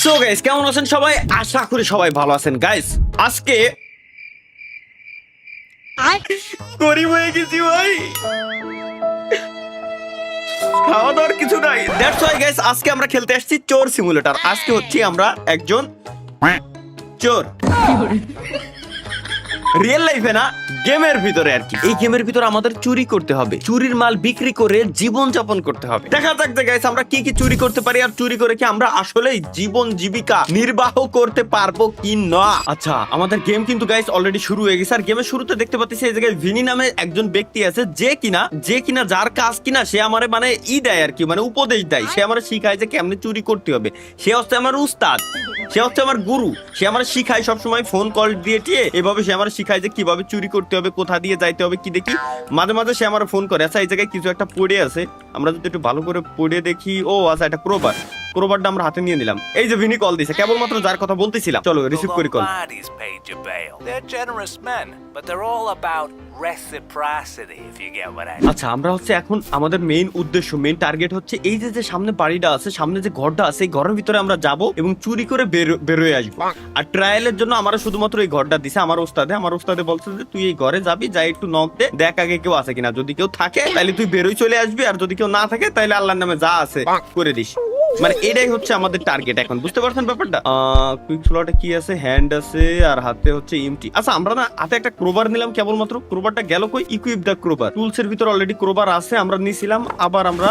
So guys কেমন আছেন সবাই? আশা করি সবাই ভালো আছেন। গাইস আজকে গরিব হয়ে গেছি ভাই, খাওয়া দাওয়ার কিছু নাই। দ্যাটস ওয়াই গাইস আজকে আমরা খেলতে আসছি চোর সিমুলেটর। আজকে হচ্ছে আমরা একজন চোর, রিয়েল লাইফে না, গেমের ভিতরে আর কি। এই গেমের ভিতরে আমাদের চুরি করতে হবে, চুরির মাল বিক্রি করে জীবন যাপন করতে হবে। দেখা যাক যে গাইস আমরা কি কি চুরি করতে পারি, আর চুরি করে কি আমরা আসলে জীবন জীবিকা নির্বাহ করতে পারবো কি না। আচ্ছা, আমাদের গেম কিন্তু গাইস অলরেডি শুরু হয়ে গেছে। আর গেমের শুরুতে দেখতে পাচ্ছি এই জায়গায় ভিনি নামে একজন ব্যক্তি আছে, যে কিনা যার কাজ কিনা সে আমারে মানে দেয় আর কি, মানে উপদেশ দেয়। সে আমার শিখায় যে কেমনে চুরি করতে হবে। সে হচ্ছে আমার উস্তাদ, সে হচ্ছে আমার গুরু। সে আমার শিখায় সবসময়, ফোন কল দিয়ে টিয়ে এভাবে সে আমার শিখায় যে কিভাবে চুরি করতে হবে, কোথা দিয়ে যাইতে হবে কি দেখি। মাঝে মাঝে সে আমার ফোন করে। আচ্ছা, এই জায়গায় কিছু একটা পড়ে আছে, আমরা যদি একটু ভালো করে পড়ে দেখি। ও আচ্ছা, এটা ক্রোবারটা আমরা হাতে নিয়ে নিলাম। এই যে ভিনি কল দিছে, কেবলমাত্র যার কথা বলতেছিলাম। চলো রিসিভ করি কল। আচ্ছা, আমরা হচ্ছে এখন আমাদের মেইন উদ্দেশ্য, মেইন টার্গেট হচ্ছে এই যে সামনে বাড়িটা আছে, সামনে যে ঘরটা আছে, এই ঘরের ভিতরে আমরা যাব এবং চুরি করে বেরোয় আসবো। আর ট্রায়ালের জন্য আমরা শুধুমাত্র এই ঘরটা দিছে আমার ওস্তাদে বলছে যে তুই এই ঘরে যাবি, যাই একটু নক দে, দেখ আগে কেউ আছে কিনা। যদি কেউ থাকে তাহলে তুই বেরোয় চলে আসবি, আর যদি কেউ না থাকে তাহলে আল্লাহর নামে যা আছে করে দিস। মানে এটাই হচ্ছে আমাদের টার্গেট এখন, বুঝতে পারছেন ব্যাপারটা? কুইক স্লটে কি আছে? হ্যান্ড আছে, আর হাতে হচ্ছে ইমটি। আচ্ছা, আমরা না হাতে একটা ক্রোবার নিলাম কেবলমাত্র। ক্রোবারটা গেল কই? ইকুইপ দা ক্রোবার। টুলস এর ভিতর অলরেডি ক্রোবার আছে, আমরা নিছিলাম, আবার আমরা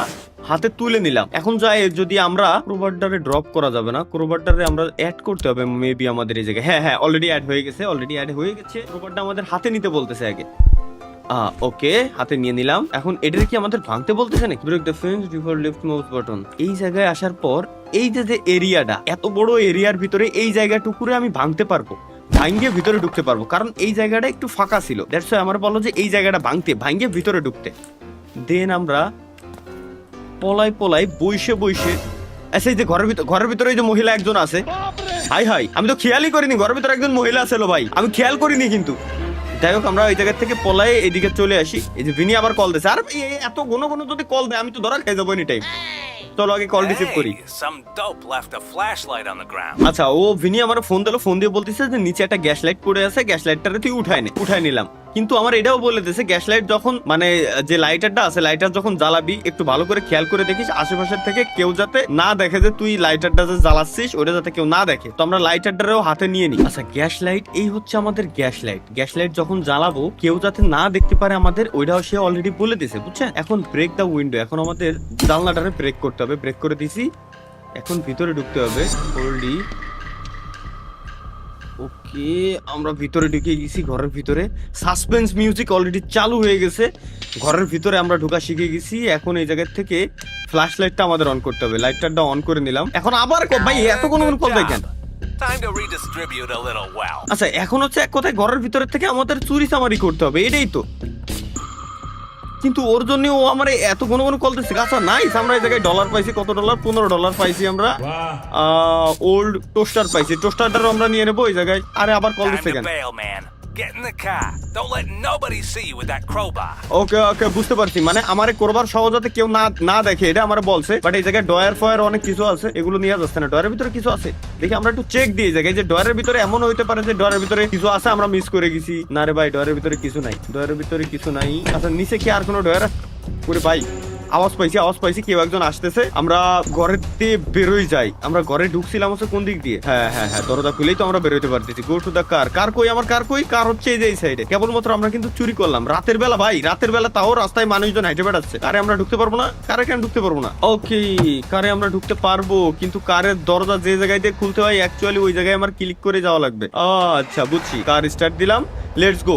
হাতে তুলে নিলাম। এখন যাই, যদি আমরা ক্রোবারটারে ড্রপ করা যাবে না, ক্রোবারটারে আমরা অ্যাড করতে হবে মেবি আমাদের এই জায়গায়। হ্যাঁ, অলরেডি অ্যাড হয়ে গেছে। ক্রোবারটা আমাদের হাতে নিতে বলতেছে আগে। ওকে, হাতে নিয়ে নিলাম। এখন এটার কি আমাদের ভাঙতে বলতেছে নাকি? Break the fence before left mouse button. এই জায়গায় আসার পর এই যে এরিয়াটা, এত বড় এরিয়ার ভিতরে এই জায়গাটুকুরে আমি ভাঙতে পারবো, ভাঙ্গে ভিতরে ঢুকতে পারবো, কারণ এই জায়গাটা একটু ফাঁকা ছিল। দ্যাটস ওয়াই আমার বলো যে এই জায়গাটা ভাঙে ভিতরে ঢুকতে। দেন আমরা পলাই বইসে আচ্ছা, এই যে ঘরের ভিতরে এই যে মহিলা একজন আছে। হাই, আমি তো খেয়ালই করিনি ঘরের ভিতরে একজন মহিলা আছে। ভাই, আমি খেয়াল করিনি কিন্তু। যাই হোক, আমরা ওই জায়গা থেকে পলাই এদিকে চলে আসি। এই যে ভিনি আবার কল দিয়েছে। আর এত ঘন যদি কল দেয় আমি তো ধরা খেয়ে যাবো এনি টাইম। চলো আগে কল রিসিভ করি। আচ্ছা, ও ভিনি আমার ফোন দিয়ে বলতেছে যে নিচে একটা গ্যাস লাইট পড়ে আছে, গ্যাস লাইটটারে তুই উঠাই নিলাম। কিন্তু আমার এটাও বলে দিয়েছে গ্যাস লাইট যখন মানে যে লাইটারটা আছে, লাইটার যখন জ্বালাবি একটু ভালো করে খেয়াল করে দেখিস আশেপাশের থেকে কেউ যাতে না দেখে যে তুই লাইটারটা যে জ্বালাচ্ছিস, ওটা যাতে কেউ না দেখে। তো আমরা লাইটারটারেও হাতে নিয়ে নিই। আচ্ছা, গ্যাস লাইট, এই হচ্ছে আমাদের গ্যাস লাইট যখন জ্বালাবো কেউ যাতে না দেখতে পারে আমাদের, ওইটাও সে অলরেডি বলে দিয়েছে, বুঝছেন? এখন ব্রেক দা উইন্ডো, এখন আমাদের জানলাটারে ব্রেক করতে হবে। ব্রেক করে দিছি, এখন ভিতরে ঢুকতে হবে। হোল্ডি, ওকে, আমরা ভিতরে ঢুকে গেছি। ঘরের ভিতরে সাসপেন্স মিউজিক অলরেডি চালু হয়ে গেছে। ঘরের ভিতরে আমরা ঢোকা শিখে গেছি। এখন এই জায়গা থেকে ফ্ল্যাশ লাইটটা আমাদের অন করতে হবে। লাইটটা অন করে নিলাম। এখন আবার ভাই এত কোন কল দেখেন। আচ্ছা, এখন হচ্ছে এক কথায় ঘরের ভিতরে থেকে আমাদের চুরি চামারি করতে হবে, এটাই তো। কিন্তু ওর জন্য ও আমার এত ঘন কল দিচ্ছে। আচ্ছা নাইস, আমরা এই জায়গায় ডলার পাইছি। কত ডলার? $15 পাইছি আমরা। ওল্ড টোস্টার পাইছি, টোস্টারটারও আমরা নিয়ে নেবো এই জায়গায়। আরে আবার কল দিচ্ছে কেন? ওকে, বুঝতে পারছি। মানে আমার ক্রোবার সহজতে কেউ না দেখে, এটা আমার বলছে। বাট এই জায়গায় ডয়ার ফয়ার অনেক কিছু আছে, এগুলো নিয়ে যাচ্ছে না। ডয়ারের ভিতরে কিছু আছে দেখি, আমরা একটু চেক দিয়ে জায়গায় যে ডয়ারের ভিতরে এমন হইতে পারে যে ডয়ারের ভিতরে কিছু আছে, আমরা মিস করে গেছি। না রে ভাই, ডয়ারের ভিতরে কিছু নাই। আচ্ছা, নিচে কি আর কোনো ডয়ার করে? ভাই আওয়াজ পাইছি কেউ একজন আসতেছে। আমরা ঘরের দিয়ে বেরোই যাই। আমরা ঘরে ঢুকছিলাম হচ্ছে কোন দিক দিয়ে? হ্যাঁ, দরজা খুলেই তো আমরা বেরোতে পারতেছি। গো টু দা কার কই? আমার কার হচ্ছে এই যে এই সাইডে। কেবলমাত্র আমরা কিন্তু চুরি করলাম রাতের বেলা। ভাই রাতের বেলা তাও রাস্তায় মানুষজন হাইটে বেড়াচ্ছে। কারে আমরা ঢুকতে পারবো না? কেন ঢুকতে পারবো না? ওকে, কারে আমরা ঢুকতে পারবো, কিন্তু কারের দরজা যে জায়গায় দিয়ে খুলতে হয় অ্যাকচুয়ালি ওই জায়গায় আমার ক্লিক করে যাওয়া লাগবে। আচ্ছা, বুঝছি। কার স্টার্ট দিলাম, লেটস গো।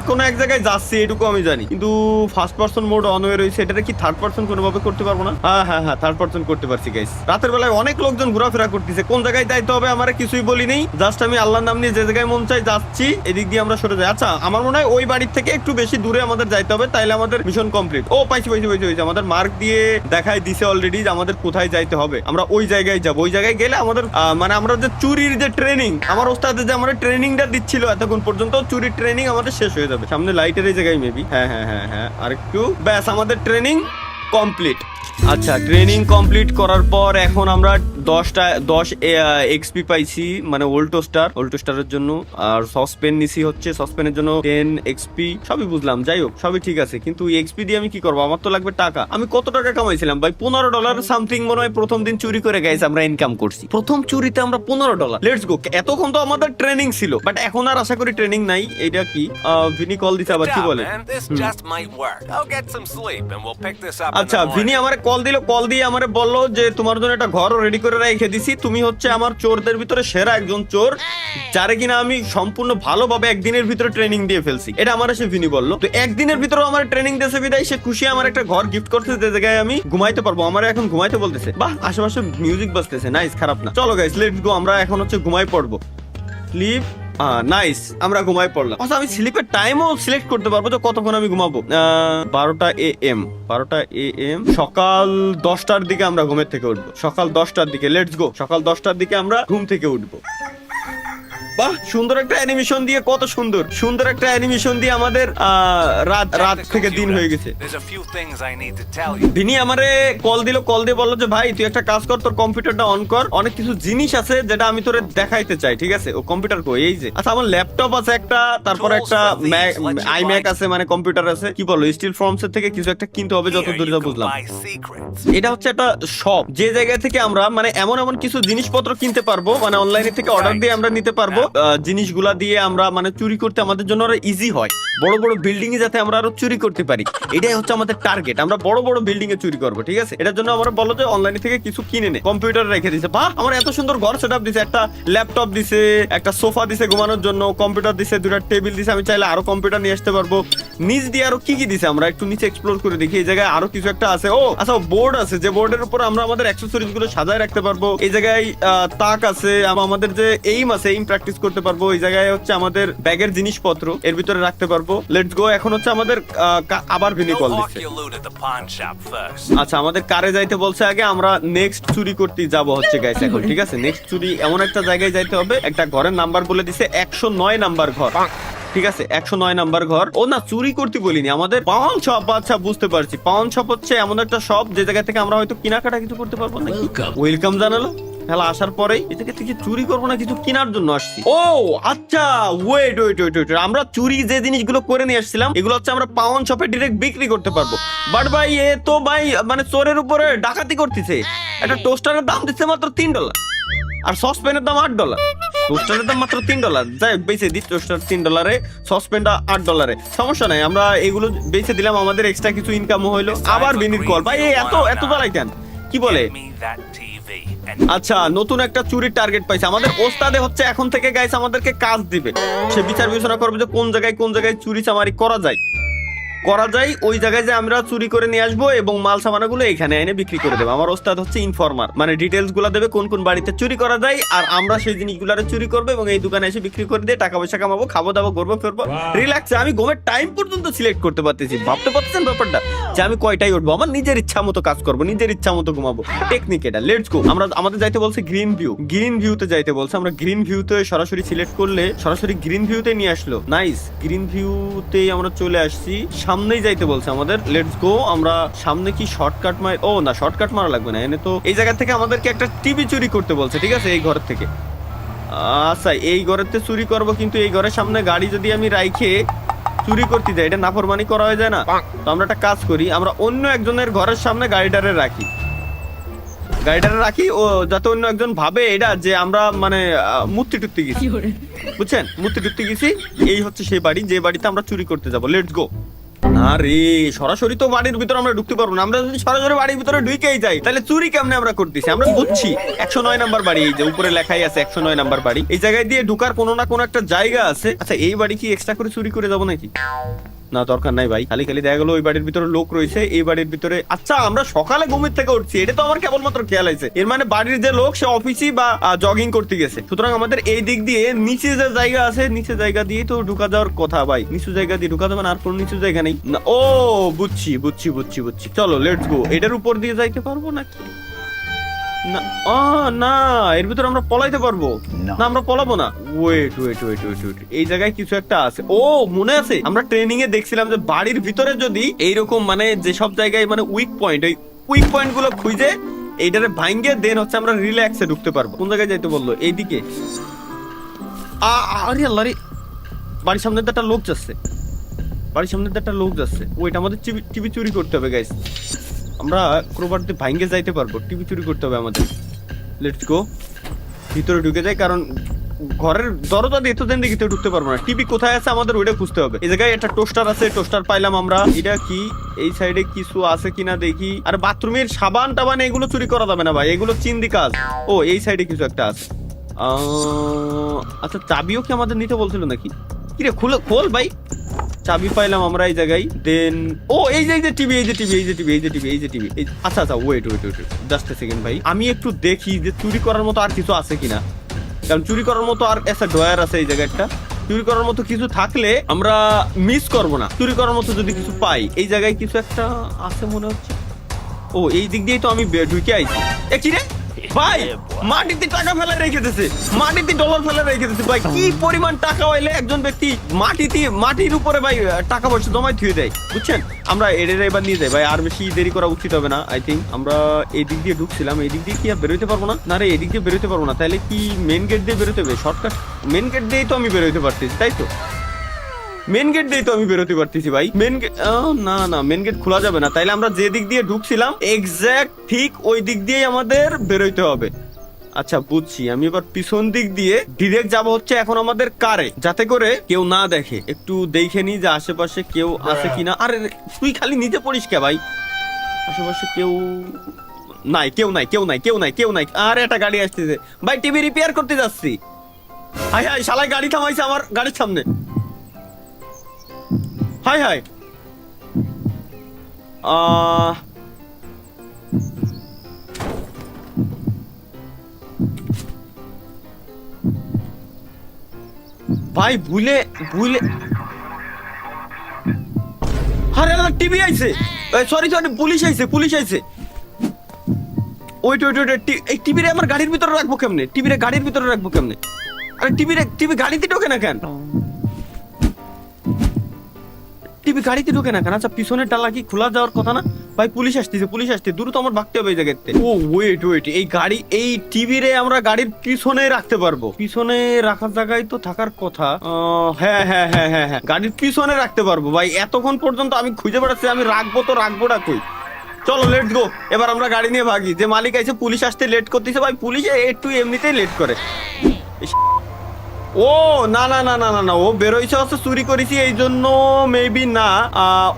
কোনো এক জায়গায় যাচ্ছি এটুকু আমি জানি, কিন্তু ফার্স্ট পারসন মোড অন হয়ে রয়েছে। এটা কি থার্ড পারসন কোনোভাবে করতে পারবো না? হ্যাঁ, থার্ড পারসন করতে পারছি গাইস। রাতের বেলায় অনেক লোকজন ঘোরাফেরা করতেছে। কোন জায়গায় যাইতে হবে আমার কিছুই বলি নেই, জাস্ট আমি আল্লাহর নাম নিয়ে যে জায়গায় মন চাই যাচ্ছি। এদিক দিয়ে আমরা সরে যাই। আচ্ছা, আমার মনে হয় ওই বাড়ির থেকে একটু বেশি দূরে আমাদের যাইতে হবে, তাইলে আমাদের মিশন কমপ্লিট। ও পাইছি। আমাদের মার্ক দিয়ে দেখাই দিছে অলরেডি যে আমাদের কোথায় যাইতে হবে। আমরা ওই জায়গায় যাবো। ওই জায়গায় গেলে আমাদের মানে আমরা যে চুরির যে ট্রেনিং, আমার ওস্তাদ যে আমাদের ট্রেনিংটা দিচ্ছিল এতক্ষণ পর্যন্ত, চুরির ট্রেনিং আমাদের শেষ হয়ে যাবে। সামনে লাইটের এই জায়গায় মেবি। হ্যাঁ, আরেকটু, ব্যাস আমাদের ট্রেনিং কমপ্লিট। আচ্ছা, ট্রেনিং কমপ্লিট করার পর এখন আমরা 10 এক্সপি পাইছি, মানে ওল্টোস্টারের জন্য। আর সসপেন নিছি হচ্ছে সসপেনের জন্য 10 এক্সপি। সবই বুঝলাম, যাই হোক সবই ঠিক আছে, কিন্তু এক্সপি দিয়ে আমি কি করবো? আমার তো লাগবে টাকা। আমি কত টাকা কামাইছিলাম ভাই? $15 সামথিং মনে হয় প্রথম দিন চুরি করে গাইছে আমরা ইনকাম করছি। প্রথম চুরিতে আমরা $15। Let's go. এতক্ষণ তো আমাদের ট্রেনিং ছিল, বাট এখন আর আশা করি ট্রেনিং নাই। এটা কি ভিনি কল দিছে আবার, কি বলে? আচ্ছা, ভিনি আমারে কল দিল, কল দিয়ে আমারে বললো যে তোমার জন্য একটা ঘর রেডি করে রেখে দিছি, তুমি হচ্ছে আমার চোরদের ভিতরে সেরা একজন চোর, যারে কিনা আমি সম্পূর্ণ ভালোভাবে একদিনের ভিতরে ট্রেনিং দিয়ে ফেলছি। এটা আমার সে ভিনি বললো। তো একদিনের ভিতরে আমার ট্রেনিং দিয়েছে বিদায় সে খুশি আমার একটা ঘর গিফট করতে, যে জায়গায় আমি ঘুমাইতে পারবো। আমার এখন ঘুমাইতে বলতেছে, বাহ, আশেপাশে মিউজিক বাজতেছে, নাইস, খারাপ না। চলো গাইস, লেটস গো। আমরা এখন হচ্ছে ঘুমাই পড়বো। স্লিপ, নাইস, আমরা ঘুমাই পড়লাম। আচ্ছা, আমি স্লিপের টাইমও সিলেক্ট করতে পারবো যে কতক্ষণ আমি ঘুমাবো। 12টা AM, 12টা AM। সকাল 10টার দিকে আমরা ঘুমের থেকে উঠবো। সকাল 10টার দিকে, লেটস গো। সকাল 10টার দিকে আমরা ঘুম থেকে উঠবো। বাহ, সুন্দর একটা অ্যানিমেশন দিয়ে, কত সুন্দর একটা অ্যানিমেশন দিয়ে আমাদের রাত থেকে দিন হয়ে গেছে। ভিনি আমারে কল দিয়ে বললো যে ভাই তুই একটা কাজ কর, তোর কম্পিউটারটা অন কর, অনেক কিছু জিনিস আছে যেটা আমি তোরে দেখাইতে চাই, ঠিক আছে? ও কম্পিউটার কই? এই যে। আচ্ছা, আমার ল্যাপটপ আছে একটা, তারপরে একটা আইম্যাক আছে, মানে কম্পিউটার আছে। কি বলো, স্টিল ফর্মস এর থেকে কিছু একটা কিনতে হবে যতদূর যা বুঝলাম। এটা হচ্ছে একটা শপ, যে জায়গা থেকে আমরা মানে এমন কিছু জিনিসপত্র কিনতে পারবো, মানে অনলাইনে থেকে অর্ডার দিয়ে আমরা নিতে পারবো। জিনিসগুলা দিয়ে আমরা মানে চুরি করতে আমাদের জন্য আরো ইজি হয়। বড় বড় বিল্ডিং এ যাতে আমরা আরো চুরি করতে পারি, এটাই হচ্ছে আমাদের টার্গেট। আমরা বড় বড় বিল্ডিং এ চুরি করবো, ঠিক আছে? এটার জন্য আমরা বলো যে অনলাইন থেকে কিছু কিনে নে। কম্পিউটার রেখে দিছে, বাহ, আমার এত সুন্দর ঘর সেটআপ দিছে। একটা ল্যাপটপ দিছে, একটা সোফা দিছে ঘুমানোর জন্য, কম্পিউটার দিছে, দুটা টেবিল দিছে। আমি চাইলে আরো কম্পিউটার নিয়ে আসতে পারবো। নিচ দিয়ে আরো কি দিছে আমরা একটু নিচে এক্সপ্লোর করে দেখি। এই জায়গায় আরো কিছু একটা আছে। ও আচ্ছা, বোর্ড আছে, যে বোর্ডের উপর আমরা আমাদের অ্যাক্সেসরিজ গুলো সাজায় রাখতে পারবো। এই জায়গায় তাক আছে, আমাদের যে এইম আছে, এইম প্র্যাকটিস করতে পারবো। এই জায়গায় হচ্ছে আমাদের ব্যাগের জিনিসপত্র এর ভিতরে রাখতে পারবো। Let's go. এখন হচ্ছে আমাদের আবার ভিনি কল দিচ্ছে। আচ্ছা, আমাদের কারে যাইতে বলছে আগে, আমরা নেক্সট চুরি করতে যাব হচ্ছে গাইস এখন, ঠিক আছে? নেক্সট চুরি এমন একটা জায়গায় যাইতে হবে, একটা ঘরের নাম্বার বলে দিছে 109 নাম্বার ঘর, ঠিক আছে? 109 নাম্বার ঘর। ও না, চুরি করতে বলিনি, আমাদের পাউন শপ। আচ্ছা, বুঝতে পারছি। পাউন শপ হচ্ছে এমন একটা শপ যে জায়গা থেকে আমরা হয়তো কেনাকাটা কিছু করতে পারবো। না, ওয়েলকাম জানালো। খেলা আসার পরেই এটাকে থেকে চুরি করবো না, কিছু কেনার জন্য আসছি। ও আচ্ছা, ওয়েট, আমরা চুরি যে জিনিসগুলো করে নিয়ে আসছিলাম, এগুলো হচ্ছে আমরা পাউন শপে ডিরেক্ট বিক্রি করতে পারবো। বাট ভাই, এ তো ভাই মানে চোরের উপরে ডাকাতি করতেছে। একটা টোস্টারের দাম দিচ্ছে মাত্র $3, আর সসপ্যানের দাম $8। টোস্টারের দাম মাত্র $3। যাই হোক, বেঁচে দিই টোস্টার $3, সসপ্যানটা $8। সমস্যা নাই, আমরা এগুলো বেঁচে দিলাম, আমাদের এক্সট্রা কিছু ইনকামও হইলো। আবার বিনির কল, ভাই এত জ্বালাই কেন? কি বলে? আচ্ছা, নতুন একটা চুরির টার্গেট পাইছে আমাদের ওস্তাদে। হচ্ছে এখন থেকে গাইস আমাদেরকে কাজ দিবে। সে বিচার বিবেচনা করবে যে কোন জায়গায় চুরি চামারি করা যায়, ওই জায়গায় যে আমরা চুরি করে নিয়ে আসবো এবং মাল সামানাগুলো এখানে এনে বিক্রি করে দেবো। আমার ওস্তাদ হচ্ছে ইনফরমার, মানে ডিটেলস গুলা দেবে কোন কোন বাড়িতে চুরি করা যায়, আর আমরা সেই জিনিসগুলো চুরি করবো এবং এই দোকানে এসে বিক্রি করে দিয়ে টাকা পয়সা কামাবো, খাবো দাবো, ঘুরবো ফিরবো রিল্যাক্সে। আমি ঘুমের টাইম পর্যন্ত সিলেক্ট করতে পারতেছি। ভাবতে পারতেছেন ব্যাপারটা, যে আমি কয়টায় উঠবো, আমার নিজের ইচ্ছা মতো কাজ করবো, নিজের ইচ্ছা মতো ঘুমাবো। টেকনিক এটা। Let's go. আমরা আমাদের যাইতে বলছে গ্রিন ভিউতে যাইতে বলছে। আমরা গ্রিন ভিউতে সরাসরি সিলেক্ট করলে সরাসরি গ্রিন ভিউতে নিয়ে আসলো। নাইস, গ্রিন ভিউতেই আমরা চলে আসছি। সামনেই যাইতে বলছে আমাদের। Let's go. আমরা সামনে কি শর্টকাট ও না, শর্টকাট মারা লাগবে না। এনে তো এই জায়গা থেকে আমাদেরকে একটা টিভি চুরি করতে বলছে, ঠিক আছে? এই ঘর থেকে। আচ্ছা, এই ঘরেতে চুরি করব, কিন্তু এই ঘরের সামনে গাড়ি যদি আমি রাইখে চুরি করতে যাই, এটা নাফরমানি করা হয়ে যায় না? তো আমরা একটা কাজ করি, আমরা অন্য একজনের ঘরের সামনে গাড়িটারে রাখি, ও যাতে অন্য একজন ভাবে এটা যে আমরা মানে মূর্তি টুত্তি গেছি, বুঝছেন? মূর্তি টুত্তি গেছি। এই হচ্ছে সেই বাড়ি, যে বাড়িতে আমরা চুরি করতে যাবো। Let's go. না রে, সরাসরি তো বাড়ির ভিতরে আমরা ঢুকতে পারবো না। আমরা যদি সরাসরি বাড়ির ভিতরে ঢুকেই যাই, তাহলে চুরি কেমনে আমরা করতেছি? আমরা বুঝছি 109 নাম্বার বাড়ি, এই যে উপরে লেখাই আছে 109 নাম্বার বাড়ি। এই জায়গায় দিয়ে ঢুকার কোনো না কোনো একটা জায়গা আছে। আচ্ছা, এই বাড়ি কি এক্সট্রা করে চুরি করে যাবো নাকি? না, দরকার নাই ভাই। খালি দেখা গেলো ওই বাড়ির ভিতরে লোক রয়েছে, এই বাড়ির ভিতরে। আচ্ছা, আমরা সকালে ঘুমের থেকে উঠছি, এটা তো আমার কেবলমাত্র খেয়াল আছে। এর মানে বাড়ির যে লোক সে অফিসই বা জগিং করতে গেছে। সুতরাং আমাদের এই দিক দিয়ে নিচে যে জায়গা আছে, নিচে জায়গা দিয়ে তো ঢুকা যাওয়ার কথা ভাই। নিচু জায়গা দিয়ে ঢুকা যাবে না, আর কোনো নিচু জায়গা নেই না। ও বুঝছি। চলো লেটস গো। এটার উপর দিয়ে যাইতে পারবো নাকি? না, না, এর ভিতরে আমরা পলাইতে পারবো না, আমরা পলাবো না। ওয়েট, এই জায়গায় কিছু একটা আছে। ও মনে আছে, আমরা ট্রেনিং এ দেখছিলাম যে বাড়ির ভিতরে যদি এইরকম মানে যেসব জায়গায় মানে উইক পয়েন্ট, ওই উইক পয়েন্ট গুলো খুঁজে এইটারে ভাঙ্গে দেন হচ্ছে আমরা রিল্যাক্সে ঢুকতে পারবো। কোন জায়গায় যাইতে বললো? এইদিকে। আরে আল্লাহ রে, বাড়ির সামনে তো একটা লোক যাচ্ছে, বাড়ির সামনে তো একটা লোক যাচ্ছে। ওইটা আমাদের টিভি চুরি করতে হবে গাইস। আমরা ক্রোবার দিয়ে ভাঙ্গে যাইতে পারবো, টিভি চুরি করতে হবে আমাদের। লেটস গো, ভিতরে ঢুকে যাই, কারণ ঘরের দরজা দিয়ে তো দেন দিকে ঢুকতে পারবো না। টিভি কোথায় আছে আমাদের ওইটা খুঁজতে হবে। এই জায়গায় একটা টোস্টার আছে, টোস্টার পাইলাম আমরা। এটা কি এই সাইডে কিছু আছে কিনা দেখি। আর বাথরুমের সাবান টাবান এগুলো চুরি করা যাবে না ভাই, এগুলো চিন্দি কাজ। ও এই সাইডে কিছু একটা আছে। আচ্ছা, চাবিও কি আমাদের নিতে বলছিল নাকি? কিরে খোল ভাই। চাবি পাইলাম আমরা এই জায়গায়। দেন ও এই যে টিভি, এই যে টিভি, এই যে টিভি, এই যে টিভি, এই যে টিভি। আচ্ছা আচ্ছা, ওয়েট জাস্ট এ সেকেন্ড ভাই, আমি একটু দেখি যে চুরি করার মতো আর কিছু আছে কিনা। কারণ চুরি করার মতো আর একটা ড্রয়ার আছে এই জায়গাটা, চুরি করার মতো কিছু থাকলে আমরা মিস করবো না। চুরি করার মতো যদি কিছু পাই, এই জায়গায় কিছু একটা আছে মনে হচ্ছে। ও এই দিক দিয়েই তো আমি ঢুকে আইছি। এ কি রে ভাই, মাটিতে টাকা ফেলে রেখে দিয়েছে, মাটিতে ডলার ফেলে রেখে দিয়েছে ভাই। কি পরিমাণ টাকা হইলে একজন ব্যক্তি মাটির উপরে ভাই টাকা পয়সা জমায় থুয়ে দেয়, বুঝছেন? আমরা এবার নিয়ে যাই ভাই, আর বেশি দেরি করা উচিত হবে না। আই থিঙ্ক আমরা এই দিক দিয়ে ঢুকছিলাম, এই দিক দিয়ে কি আর বেরোতে পারবো না? না রে, এই দিক দিয়ে বেরোতে পারবো না। তাহলে কি মেন গেট দিয়ে বেরোতে হবে? শর্টকাট মেন গেট দিয়েই তো আমি বেরোতে পারতেছি, তাই তো? মেন গেট দিয়ে তো আমি বেরোতে পারতেছি ভাই। মেন গেট না, মেন গেট খোলা যাবে না। তাইলে আমরা যে দিক দিয়ে ঢুকছিলাম এক্সাক্ট ঠিক ওই দিক দিয়েই আমাদের বেরোইতে হবে। আচ্ছা বুঝছি, আমি এবার পিছন দিক দিয়ে ডিরেক্ট যাব হচ্ছে এখন আমাদের কারে, যাতে করে কেউ না দেখে। একটু দেখে নি যে আশেপাশে কেউ আছে কিনা। আরে তুই খালি নিচে পড়িস কে ভাই? আশেপাশে কেউ নাই। আর একটা গাড়ি আসতেছে ভাই, টিভি রিপেয়ার করতে যাচ্ছি। হাই শালা গাড়ি থামাইছে আমার গাড়ির সামনে। হাই ভাই ভুলে আরে টিভি আইছে, সরি পুলিশ আইছে। ওই এই টিভিরে আমার গাড়ির ভিতরে রাখবো কেমনে? আরে টিভি গাড়িতে ঢোকে না কেন? টিভি গাড়িতে ঢোকে না কেন? আচ্ছা পিছনের ডালা কি খোলা যাওয়ার কথা না ভাই? পুলিশ আসতেছে, দ্রুত আমার ভাগতে হবে এই জায়গাতে। ও ওয়েট, এই টিভি রে আমরা গাড়ির পিছনে রাখতে পারবো। পিছনে রাখার জায়গায় তো থাকার কথা। হ্যাঁ, গাড়ির পিছনে রাখতে পারবো ভাই। এতক্ষণ পর্যন্ত আমি খুঁজে বেড়াচ্ছি, আমি রাখবো না কই। চলো লেটস গো, এবার আমরা গাড়ি নিয়ে ভাগি। যে মালিক আইছে, পুলিশ আসতে লেট করতেছে ভাই। পুলিশ একটু এমনিতেই লেট করে। ও না, ও বেরোইছে হচ্ছে চুরি করেছি এই জন্য, মেবি না।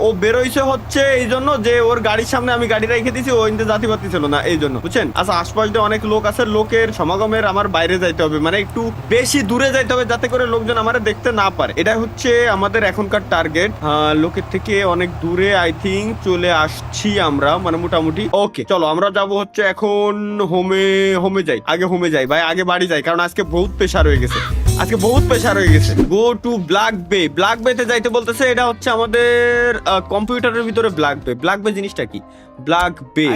ও বেরোইছে হচ্ছে এই জন্য যে ওর গাড়ির সামনে আমি গাড়ি রেখে দিয়েছি, ও ইনতে জাতি পাতি ছিল না এই জন্য, বুঝছেন? আচ্ছা আশপাশ দিয়ে অনেক লোক আছে, লোকের সমাগমের আমার বাইরে যাইতে হবে, মানে একটু বেশি দূরে যাইতে হবে, যাতে করে লোকজন আমার দেখতে না পারে। এটা হচ্ছে আমাদের এখনকার টার্গেট। লোকের থেকে অনেক দূরে আই থিঙ্ক চলে আসছি আমরা, মানে মোটামুটি। ওকে চলো আমরা যাব হচ্ছে এখন হোমে যাই। হোমে যাই ভাই, আগে বাড়ি যাই, কারণ আজকে বহুত প্রেশার হয়ে গেছে। গো টু ব্ল্যাক বে তে যাইতে বলতেছে। এটা হচ্ছে আমাদের কম্পিউটারের ভিতরে ব্ল্যাক বে জিনিসটা কি? ব্ল্যাক বে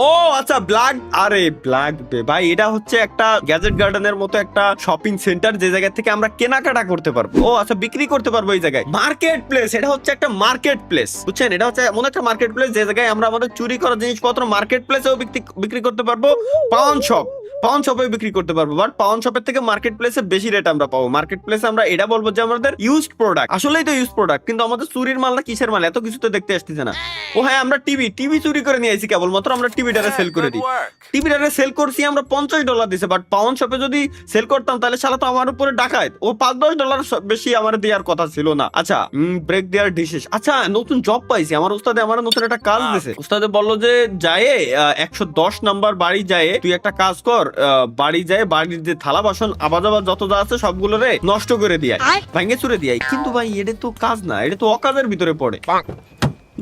ও আচ্ছা ব্ল্যাক বে ভাই, এটা হচ্ছে একটা গ্যাজেট গার্ডেনের মতো একটা শপিং সেন্টার, যে জায়গা থেকে আমরা কেনাকাটা করতে পারবো। ও আচ্ছা, বিক্রি করতে পারবো এই জায়গায়। মার্কেট প্লেস, এটা হচ্ছে একটা মার্কেট প্লেস, বুঝছেন? এটা হচ্ছে এমন একটা মার্কেট প্লেস যে জায়গায় আমরা আমাদের চুরি করা জিনিসপত্র মার্কেট প্লেসেও বিক্রি করতে পারবো। পাউন শপে বিক্রি করতে পারবো, বাট পাউন শপের থেকে মার্কেট প্লেসে বেশি রেট আমরা পাবো। মার্কেট প্লেসে আমরা এটা বলবো যে আমাদের ইউজড প্রোডাক্ট, আসলেই তো ইউজড প্রোডাক্ট, কিন্তু আমাদের চুরির মাল না কিসের মাল, এত কিছু তো দেখতে আসতেছে না। ও হ্যাঁ, আমরা টিভি চুরি করে নিয়ে আইছি কেবলমাত্র। আমরা টিভিটারে সেল করে দিই। টিভিটারে সেল করছি আমরা $50 দিছে, বাট পাউন শপে যদি সেল করতাম তাহলে শালা তো আমার উপরে ডাকাত। ও $5-10 বেশি আমার দেওয়ার কথা ছিল না। আচ্ছা ব্রেক দেওয়ার ডিসিস। আচ্ছা নতুন জব পাইছি, আমার উস্তাদে আমার নতুন একটা কাজ দিছে। উস্তাদে বললো যে যায় 110 নাম্বার বাড়ি যায় তুই একটা কাজ কর, বাড়ি যায় বাড়ির যে থালা বাসন আবাজাবাদ যত যা আছে সবগুলো রে নষ্ট করে দিয়ে ভাঙে চুরে দিয়ে। কিন্তু ভাই এটা তো কাজ না, এটা তো অকাজের ভিতরে পড়ে।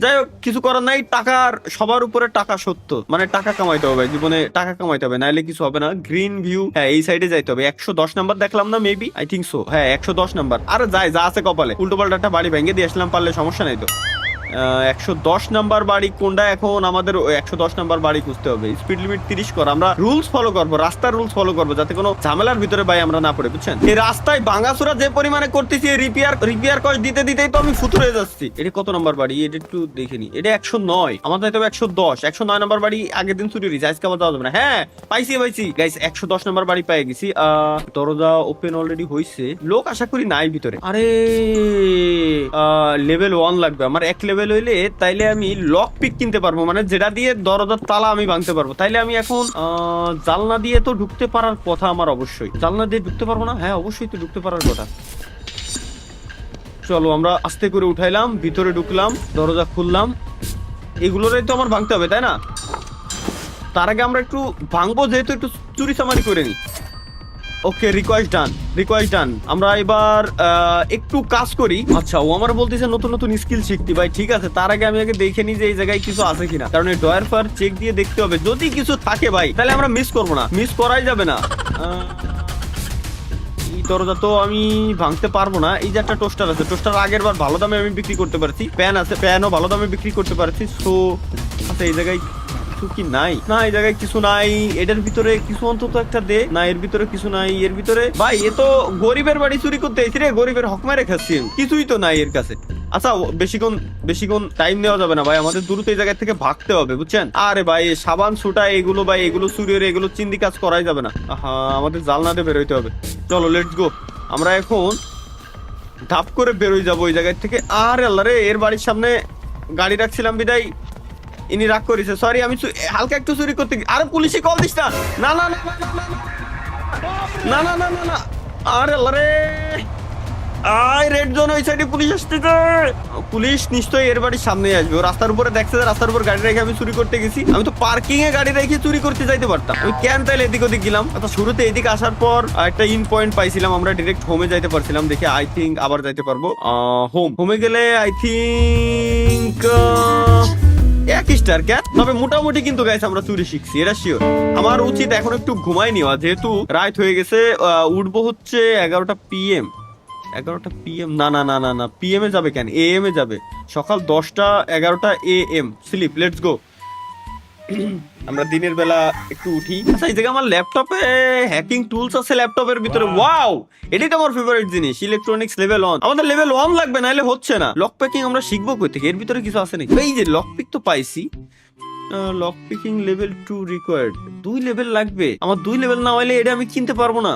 যাই হোক, কিছু করার নাই। টাকার সবার উপরে টাকা সত্য, মানে টাকা কামাইতে হবে জীবনে, টাকা কামাইতে হবে, নাইলে কিছু হবে না। গ্রিন ভিউ, হ্যাঁ এই সাইডে যাইতে হবে। 110 নাম্বার দেখলাম না, মেবি আই থিঙ্ক সো, হ্যাঁ 110 নাম্বার। আরে যা আছে কপালে, উল্টো পাল্টা একটা বাড়ি ভেঙে দিয়ে আসলাম, পারলে সমস্যা নাই তো। 110 নাম্বার বাড়ি কোনটা? এখন আমাদের 110 নাম্বার বাড়ি খুঁজতে হবে। স্পিড লিমিট 30 কর, আমরা রুলস ফলো করবো, রাস্তার রুলস ফলো করবো, যাতে কোনো ঝামেলার ভিতরে ভাই আমরা না পড়ে, বুঝছেন? এই রাস্তায় ভাঙাচোরা যে পরিমাণে করতেছি, রিপেয়ার কস্ট দিতে দিতেই তো আমি ফুতুর হয়ে যাচ্ছি। এটা কত নাম্বার বাড়ি? এটা একটু দেখে নি। এটা 109, আমাদের তো 110। 109 নাম্বার বাড়ি আগের দিন চুরি হয়েছে, আজকে আবার যাওয়া যাবে না। হ্যাঁ পাইছি গাইস, 110 নাম্বার বাড়ি পেয়ে গেছি। দরজা ওপেন অলরেডি হয়েছে, লোক আশা করি নাই ভিতরে। আরে লেভেল 1 লাগবে আমার, 1 লেভেল হইলে তাইলে আমি লক পিক কিনতে পারবো, মানে যেটা দিয়ে দরজার তালা আমি ভাঙতে পারবো। তাইলে আমি এখন জানলা দিয়ে তো ঢুকতে পারার কথা আমার, অবশ্যই জানলা দিয়ে ঢুকতে পারবো না? হ্যাঁ অবশ্যই তো ঢুকতে পারার কথা। চলো আমরা আস্তে করে উঠাইলাম, ভিতরে ঢুকলাম, দরজা খুললাম। এগুলোরই তো আমার ভাঙতে হবে, তাই না? তার আগে আমরা একটু ভাঙবো, যেহেতু একটু চুরি চামারি করে নি। ওকে, রিকোয়েস্ট ডান। আমরা এবার একটু কাজ করি। আচ্ছা, ও আমার বলতেছে নতুন নতুন স্কিল শিখতে। ভাই ঠিক আছে, তার আগে আমি আগে দেখে নিই যে এই জায়গায় কিছু আছে কিনা, কারণ এই ডয়ার ফায়ার চেক দিয়ে দেখতে হবে। যদি কিছু থাকে ভাই, তাহলে আমরা মিস করবো না, মিস করাই যাবে না। এই দরজা তো আমি ভাঙতে পারবো না। এই যে একটা টোস্টার আছে, টোস্টার আগের বার ভালো দামে আমি বিক্রি করতে পারছি। প্যান আছে, প্যানও ভালো দামে বিক্রি করতে পারছি। সো আচ্ছা, এই জায়গায় কি নাই? না, এই জায়গায় কিছু নাই। এটার ভিতরে কিছু অন্তত একটা দে। না, এর ভিতরে কিছু নাই। এর ভিতরে ভাই, এ তো গরিবের বাড়ি চুরি করতে এসেছি রে, গরিবের হক মেরে খাচ্ছি। কিছুই তো নাই এর কাছে। আচ্ছা, বেশিক্ষণ টাইম নেওয়া যাবে না ভাই, আমাদের দ্রুত এই জায়গা থেকে ভাগতে হবে, বুঝছেন? আরে ভাই, সাবান সুটা এগুলো ভাই, এগুলো চুরি হয়ে এগুলো চিন্দি কাজ করাই যাবে না। হ্যাঁ, আমাদের জালনা দিয়ে বেরোইতে হবে। চলো লেটস গো। আমরা এখন ধাপ করে বেরোই যাবো ওই জায়গা থেকে। আরে আল্লাহ রে, এর বাড়ির সামনে গাড়ি রাখছিলাম বিদায় ইনি রাগ করেছে। সরি, আমি হালকা একটু চুরি করতে। আরে পুলিশে কল দিস না। না না না না না না না না। আরে আল্লাহ রে, আয় রেড জোন, ওই সাইডে পুলিশ আসতেছে। পুলিশ নিশ্চয়ই এর বাড়ির সামনে আসবে। ও রাস্তার উপরে দেখছে যে রাস্তার উপর গাড়ি রেখে আমি চুরি করতে গেছি। আমি তো পার্কিং এ গাড়ি রেখে চুরি করতে যাইতে পারতাম। আমি কেন তাইলে এদিক ওদিক গেলাম? আচ্ছা, শুরুতে এদিকে আসার পর একটা ইন পয়েন্ট পাইছিলাম, আমরা ডিরেক্ট হোমে যাইতে পারছিলাম। দেখে আই থিঙ্ক আবার যাইতে পারবো। হোমে গেলে আই থিঙ্ক এক স্টার ক্যান। তবে মোটামুটি কিন্তু গাইস আমরা চুরি শিখছি, এটা শিওর। আমার উচিত এখন একটু ঘুমাই নেওয়া, যেহেতু রাত হয়ে গেছে। উঠবো হচ্ছে 11টা PM। 11টা PM না না না না না, PM এ যাবে কেন? AM এ যাবে। সকাল 10টা 11টা AM স্লিপ। Let's go. আমরা দিনের বেলা একটু উঠি। আচ্ছা, এই জায়গায় আমার ল্যাপটপে হ্যাকিং টুলস আছে ল্যাপটপের ভিতরে। ওয়াও, এটাই তো আমার ফেভারিট জিনিস। Electronics level 1। আমাদের লেভেল 1 লাগবে, নাহলে হচ্ছে না। লক প্যাকিং আমরা শিখবো কই থেকে? এর ভিতরে কিছু আছে নাকি? এই যে লক পিক তো পাইছি। Lock picking level 2 required. 2 level লাগবে আমার। 2 লেভেল না হইলে এটা আমি কিনতে পারবো না।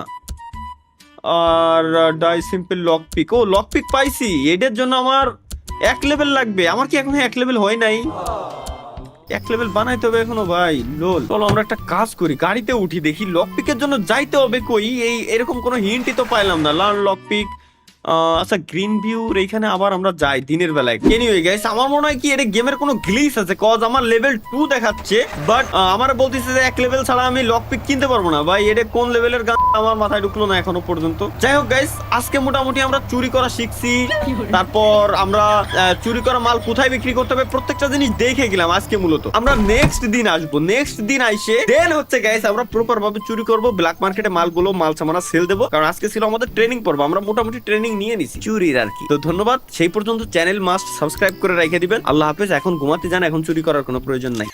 আর ডাই সিম্পল লক পিক। ও, লক পিক পাইছি। এটার জন্য আমার 1 লেভেল লাগবে। আমার কি এখন 1 লেভেল হয় নাই? 1 লেভেল বানাইতে হবে এখনো ভাই। লোল, চলো আমরা একটা কাজ করি, গাড়িতে উঠি, দেখি লক পিকের জন্য যাইতে হবে কই। এরকম কোনো হিন্টই তো পাইলাম না। Learn lock pick. আচ্ছা, গ্রিন ভিউর এইখানে আবার আমরা যাই দিনের বেলায়। এনিওয়ে গাইস, আমার মনে হয় কি এটা গেমের কোনো গ্লিচ আছে, কজ আমার লেভেল 2 দেখাচ্ছে, বাট আমার বলতেছে যে 1 লেভেল ছাড়া আমি লক পিক কিনতে পারবো না। ভাই, এটা কোন লেভেলের গান আমার মাথায় ঢুকলো না এখনো পর্যন্ত। যাই হোক গাইস, আজকে মোটামুটি আমরা চুরি করা শিখছি। তারপর আমরা চুরি করা মাল কোথায় বিক্রি করতে হবে প্রত্যেকটা জিনিস দেখে গেলাম। আজকে মূলত আমরা নেক্সট দিন আসবো। নেক্সট দিন আইসে দেন হচ্ছে গাইস আমরা প্রপার ভাবে চুরি করবো, ব্ল্যাক মার্কেটে মালগুলো মাল সামানা সেল দেবো। কারণ আজকে ছিল আমাদের ট্রেনিং পর্ব, আমরা মোটামুটি ট্রেনিং নিয়ে নিছি চুরির আর কি। তো ধন্যবাদ। সেই পর্যন্ত চ্যানেল মাস্ট সাবস্ক্রাইব করে রেখে দিবেন। আল্লাহ হাফেজ। এখন ঘুমাতে যান, এখন চুরি করার কোনো প্রয়োজন নাই।